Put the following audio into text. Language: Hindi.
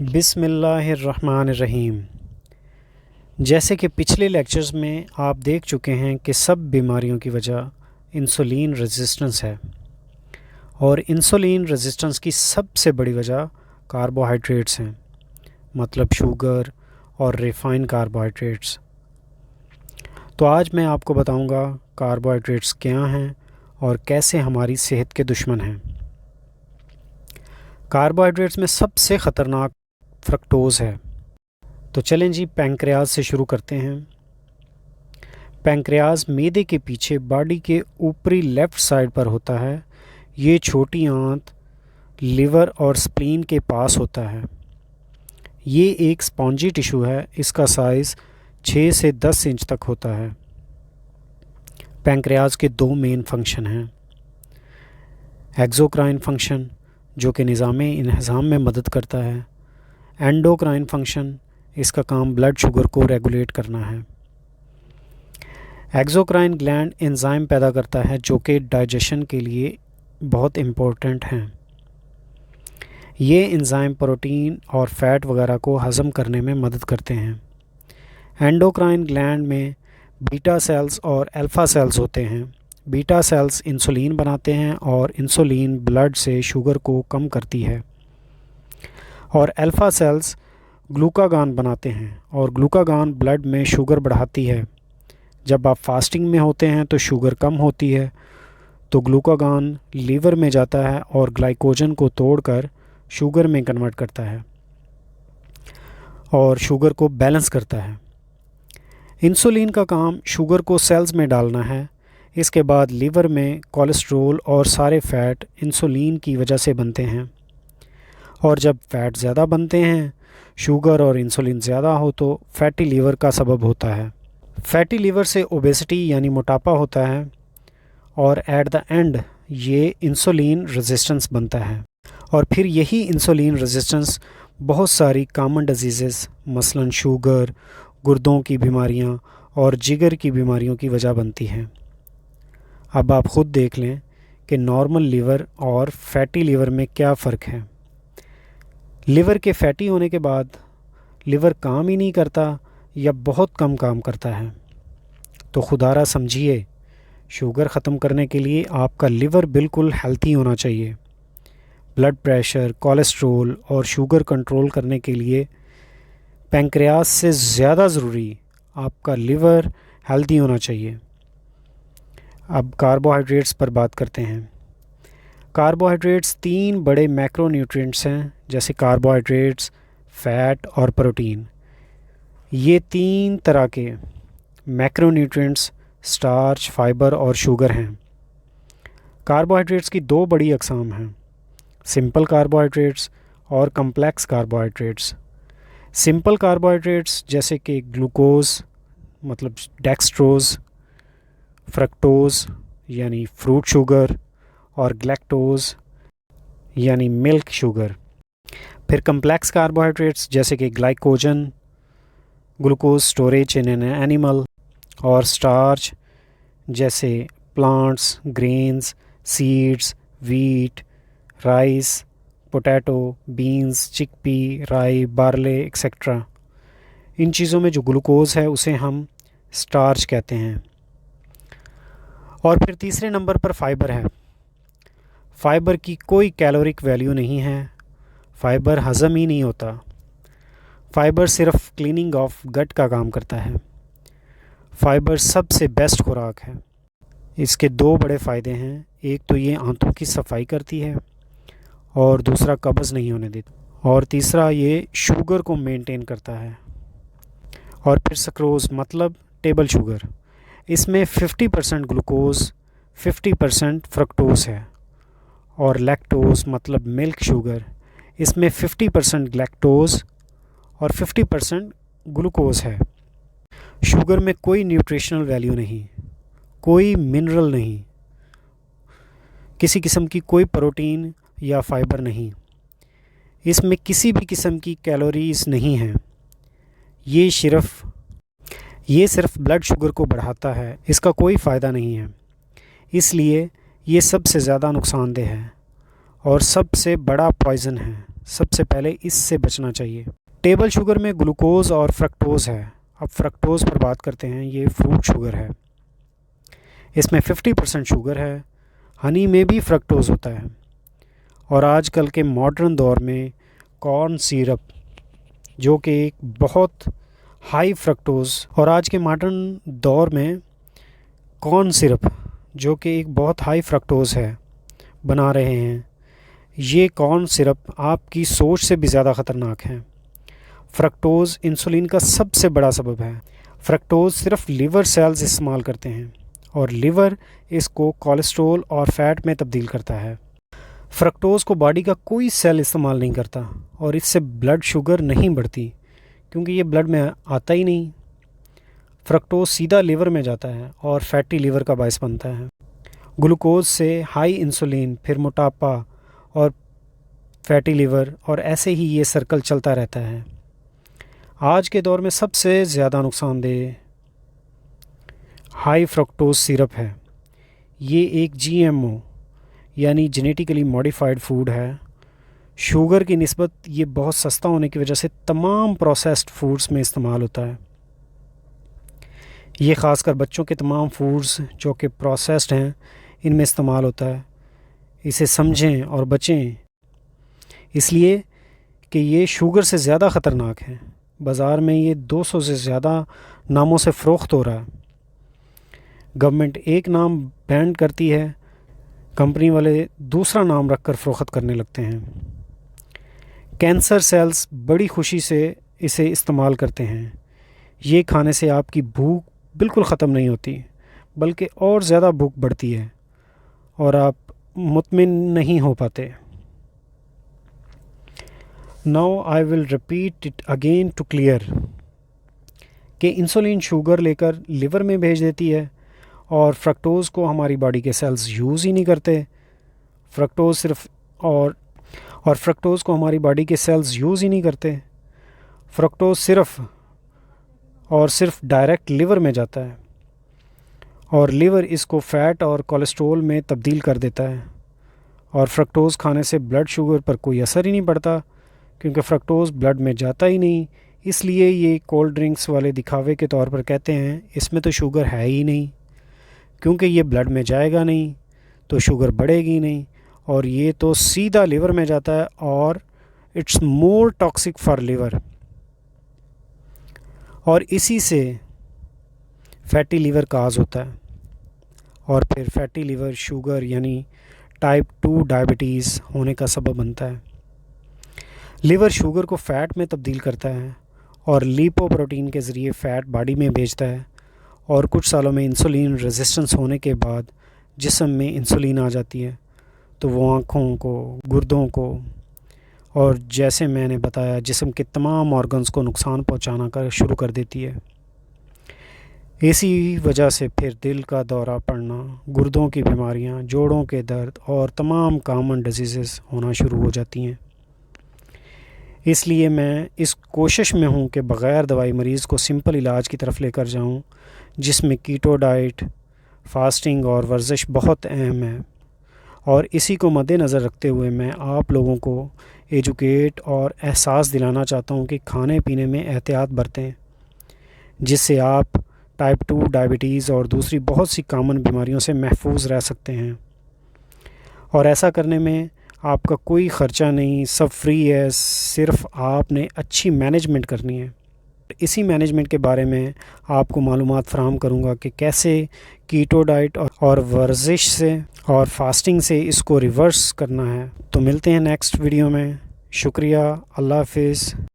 बिस्मिल्लाहिर्रहमानिर्रहीम। जैसे कि पिछले लेक्चर्स में आप देख चुके हैं कि सब बीमारियों की वजह इंसुलिन रेजिस्टेंस है और इंसुलिन रेजिस्टेंस की सबसे बड़ी वजह कार्बोहाइड्रेट्स हैं, मतलब शुगर और रिफ़ाइन कार्बोहाइड्रेट्स। तो आज मैं आपको बताऊंगा कार्बोहाइड्रेट्स क्या हैं और कैसे हमारी सेहत के दुश्मन हैं। कार्बोहाइड्रेट्स में सबसे ख़तरनाक फ्रक्टोज़ है। तो चलें जी, पैंक्रियाज से शुरू करते हैं। पैंक्रियाज मैदे के पीछे बॉडी के ऊपरी लेफ़्ट साइड पर होता है। ये छोटी आंत लिवर और स्प्लीन के पास होता है। ये एक स्पॉन्जी टिश्यू है। इसका साइज़ 6 से 10 इंच तक होता है। पैंक्रियाज के दो मेन फंक्शन हैं। एक्सोक्राइन फंक्शन, जो कि निज़ामे इंहज़ाम में मदद करता है। एंडोक्राइन फंक्शन, इसका काम ब्लड शुगर को रेगुलेट करना है। एक्सोक्राइन ग्लैंड एंजाइम पैदा करता है जो कि डाइजेशन के लिए बहुत इम्पोर्टेंट हैं। ये एंजाइम प्रोटीन और फैट वगैरह को हज़म करने में मदद करते हैं। एंडोक्राइन ग्लैंड में बीटा सेल्स और अल्फ़ा सेल्स होते हैं। बीटा सेल्स इंसुलिन बनाते हैं और इंसुलिन ब्लड से शुगर को कम करती है, और अल्फ़ा सेल्स ग्लूकागॉन बनाते हैं और ग्लूकागॉन ब्लड में शुगर बढ़ाती है। जब आप फास्टिंग में होते हैं तो शुगर कम होती है, तो ग्लूकागॉन लीवर में जाता है और ग्लाइकोजन को तोड़कर शुगर में कन्वर्ट करता है और शुगर को बैलेंस करता है। इंसुलिन का काम शुगर को सेल्स में डालना है। इसके बाद लीवर में कोलेस्ट्रॉल और सारे फ़ैट इंसुलिन की वजह से बनते हैं, और जब फ़ैट ज़्यादा बनते हैं, शुगर और इंसुलिन ज़्यादा हो, तो फैटी लीवर का सबब होता है। फैटी लीवर से ओबेसिटी यानी मोटापा होता है, और एट द एंड ये इंसुलिन रेजिस्टेंस बनता है। और फिर यही इंसुलिन रेजिस्टेंस बहुत सारी कॉमन डिजीज़ मसलन शुगर, गुर्दों की बीमारियां और जिगर की बीमारियों की वजह बनती हैं। अब आप ख़ुद देख लें कि नॉर्मल लीवर और फैटी लीवर में क्या फ़र्क है। लिवर के फैटी होने के बाद लिवर काम ही नहीं करता या बहुत कम काम करता है। तो खुदारा समझिए, शुगर ख़त्म करने के लिए आपका लिवर बिल्कुल हेल्थी होना चाहिए। ब्लड प्रेशर, कोलेस्ट्रॉल और शुगर कंट्रोल करने के लिए पैंक्रियाज से ज़्यादा ज़रूरी आपका लिवर हेल्थी होना चाहिए। अब कार्बोहाइड्रेट्स पर बात करते हैं। कार्बोहाइड्रेट्स 3 बड़े मैक्रोन्यूट्रिएंट्स हैं, जैसे कार्बोहाइड्रेट्स, फ़ैट और प्रोटीन। ये 3 तरह के मैक्रोन्यूट्रिएंट्स स्टार्च, फाइबर और शुगर हैं। कार्बोहाइड्रेट्स की 2 बड़ी अक़साम हैं, सिंपल कार्बोहाइड्रेट्स और कम्प्लेक्स कार्बोहाइड्रेट्स। सिंपल कार्बोहाइड्रेट्स जैसे कि ग्लूकोज़ मतलब डेक्सट्रोज़, फ्रक्टोज़ यानी फ्रूट शुगर, और ग्लैक्टोज़ यानी मिल्क शुगर। फिर कम्प्लेक्स कार्बोहाइड्रेट्स जैसे कि glycogen, glucose storage in an animal, और स्टार्च जैसे plants, grains, seeds, wheat, rice, potato, beans, chickpea, राई, बार्ले एक्सेट्रा। इन चीज़ों में जो ग्लूकोज़ है उसे हम स्टार्च कहते हैं। और फिर तीसरे नंबर पर फाइबर है। फाइबर की कोई कैलोरिक वैल्यू नहीं है। फाइबर हज़म ही नहीं होता। फाइबर सिर्फ क्लीनिंग ऑफ गट का काम करता है। फाइबर सबसे बेस्ट खुराक है। इसके 2 बड़े फ़ायदे हैं। एक तो ये आंतों की सफाई करती है, और दूसरा कब्ज़ नहीं होने देती, और तीसरा ये शुगर को मेंटेन करता है। और फिर सक्रोज़ मतलब टेबल शुगर, इसमें 50% ग्लूकोज़, 50% फ्रक्टोज़ है। और लैक्टोज़ मतलब मिल्क शुगर, इसमें 50% लैक्टोज़ और 50% ग्लूकोज़ है। शुगर में कोई न्यूट्रिशनल वैल्यू नहीं, कोई मिनरल नहीं, किसी किस्म की कोई प्रोटीन या फाइबर नहीं। इसमें किसी भी किस्म की कैलोरीज़ नहीं हैं। ये सिर्फ ब्लड शुगर को बढ़ाता है, इसका कोई फ़ायदा नहीं है। इसलिए ये सबसे ज़्यादा नुकसानदेह है और सबसे बड़ा पॉइज़न है। सबसे पहले इससे बचना चाहिए। टेबल शुगर में ग्लूकोज और फ्रक्टोज़ है। अब फ्रक्टोज़ पर बात करते हैं। ये फ्रूट शुगर है, इसमें 50% शुगर है। हनी में भी फ्रक्टोज़ होता है। और आजकल के मॉडर्न दौर में कॉर्न सिरप जो कि एक बहुत हाई फ्रक्टोज़ और आज के मॉडर्न दौर में कॉर्न सिरप जो कि एक बहुत हाई फ्रक्टोज़ है बना रहे हैं। ये कॉर्न सिरप आपकी सोच से भी ज़्यादा ख़तरनाक है। फ्रक्टोज़ इंसुलिन का सबसे बड़ा सबब है। फ्रक्टोज़ सिर्फ लिवर सेल्स इस्तेमाल करते हैं और लिवर इसको कोलेस्ट्रॉल और फैट में तब्दील करता है। फ्रक्टोज़ को बॉडी का कोई सेल इस्तेमाल नहीं करता और इससे ब्लड शुगर नहीं बढ़ती क्योंकि ये ब्लड में आता ही नहीं। फ्रक्टोज़ सीधा लिवर में जाता है और फैटी लिवर का बायस बनता है। ग्लूकोज से हाई इंसुलिन, फिर मोटापा और फैटी लिवर, और ऐसे ही ये सर्कल चलता रहता है। आज के दौर में सबसे ज़्यादा नुकसानदेह हाई फ्रक्टोज सिरप है। ये एक GMO यानी जेनेटिकली मॉडिफाइड फूड है। शुगर की निस्बत ये बहुत सस्ता होने की वजह से तमाम प्रोसेस्ड फूड्स में इस्तेमाल होता है। ये ख़ासकर बच्चों के तमाम फूड्स जो कि प्रोसेस्ड हैं इनमें इस्तेमाल होता है। इसे समझें और बचें, इसलिए कि ये शुगर से ज़्यादा ख़तरनाक है। बाज़ार में ये 200 से ज़्यादा नामों से फ़रोख्त हो रहा है। गवर्नमेंट एक नाम बैन करती है, कंपनी वाले दूसरा नाम रखकर फ़रोख्त करने लगते हैं। कैंसर सेल्स बड़ी खुशी से इसे इस्तेमाल करते हैं। ये खाने से आपकी भूख बिल्कुल ख़त्म नहीं होती, बल्कि और ज़्यादा भूख बढ़ती है और आप मुतमिन नहीं हो पाते। Now I will repeat it again to clear कि इंसुलिन शुगर लेकर लिवर में भेज देती है और फ्रक्टोज़ को हमारी बॉडी के सेल्स यूज़ ही नहीं करते। फ्रक्टोज़ सिर्फ और फ्रक्टोज़ को हमारी बॉडी के सेल्स यूज़ ही नहीं करते। फ्रक्टोज़ सिर्फ डायरेक्ट लिवर में जाता है और लिवर इसको फ़ैट और कोलेस्ट्रॉल में तब्दील कर देता है। और फ्रक्टोज़ खाने से ब्लड शुगर पर कोई असर ही नहीं पड़ता क्योंकि फ्रक्टोज़ ब्लड में जाता ही नहीं। इसलिए ये कोल्ड ड्रिंक्स वाले दिखावे के तौर पर कहते हैं इसमें तो शुगर है ही नहीं, क्योंकि ये ब्लड में जाएगा नहीं तो शुगर बढ़ेगी नहीं, और ये तो सीधा लिवर में जाता है और it's more toxic for liver. और इसी से फैटी लिवर काज होता है और फिर फैटी लिवर शुगर यानी टाइप 2 डायबिटीज़ होने का सबब बनता है। लिवर शुगर को फ़ैट में तब्दील करता है और लिपोप्रोटीन के ज़रिए फ़ैट बॉडी में भेजता है, और कुछ सालों में इंसुलिन रेजिस्टेंस होने के बाद जिस्म में इंसुलिन आ जाती है तो वो आँखों को, गुर्दों को और जैसे मैंने बताया जिस्म के तमाम ऑर्गन्स को नुकसान पहुँचाना शुरू कर देती है। इसी वजह से फिर दिल का दौरा पड़ना, गुर्दों की बीमारियां, जोड़ों के दर्द और तमाम कॉमन डिजीज़ होना शुरू हो जाती हैं। इसलिए मैं इस कोशिश में हूं कि बग़ैर दवाई मरीज़ को सिंपल इलाज की तरफ लेकर जाऊं, जिसमें कीटो डाइट, फास्टिंग और वर्जिश बहुत अहम है। और इसी को मद्देनज़र रखते हुए मैं आप लोगों को एजुकेट और एहसास दिलाना चाहता हूं कि खाने पीने में एहतियात बरतें, जिससे आप टाइप 2 डायबिटीज़ और दूसरी बहुत सी कॉमन बीमारियों से महफूज रह सकते हैं। और ऐसा करने में आपका कोई ख़र्चा नहीं, सब फ्री है, सिर्फ आपने अच्छी मैनेजमेंट करनी है। इसी मैनेजमेंट के बारे में आपको मालूमात फ़राहम करूँगा कि कैसे कीटो डाइट और वर्जिश से और फास्टिंग से इसको रिवर्स करना है। तो मिलते हैं नेक्स्ट वीडियो में। शुक्रिया, अल्लाह हाफ़िज़।